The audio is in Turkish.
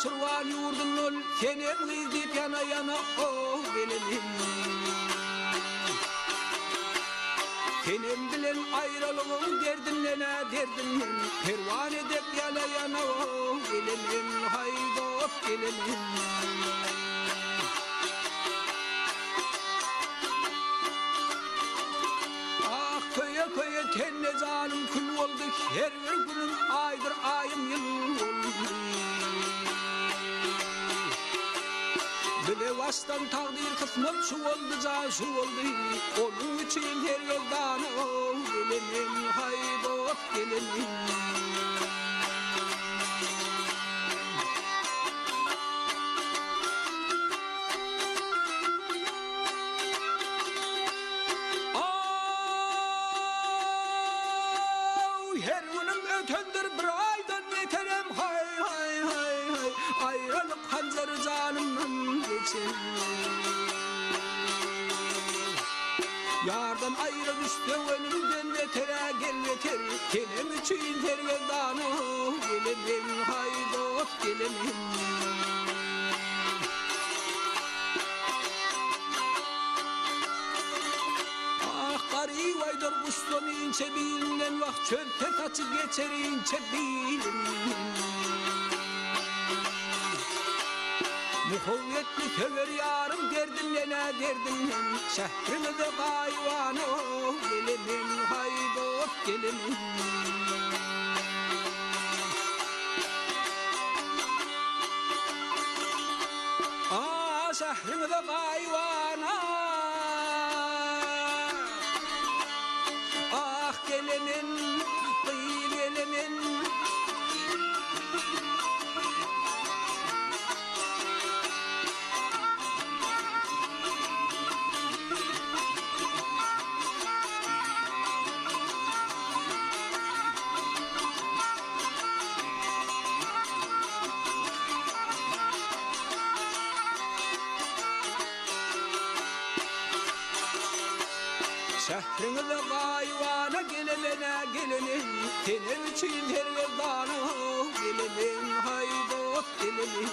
Şırvan yurdun ol senem gizlip yana yana oh gelinim. Senem bilen ayrılığın derdinlene derdinlen pervan edip yana yana oh gelinim haydop gelinim. Köye tenne zalim kül oldu her bir günüm aydır ayım yıl oldu. Bile vastan takdir kısmet şu oldu za şu oldu. Onun için her yoldan o gelinim haydop gelinim. Her günüm ötendir bir aydan yeterem hay hay hay hay. Ayrılık hanzarı canımdan geçer. Yardan ayrı düştü önümden vetere gel veter. Kenem için tervedanı gelinim haydop gelinim. Qarı vaydır kuştan ince bilinen vak çölpe taçı geçer ince bilinen. Muhabbetli töver yarım derdinlene derdinlen. Şehrimde kayvanı gelinim haydop gelinim. Şehrimde kayvanı gelimin, kıyı gelimin. Şehrimde kayvana gelemene gelenim. Senin için her yoldanı gelinim haydop gelinim.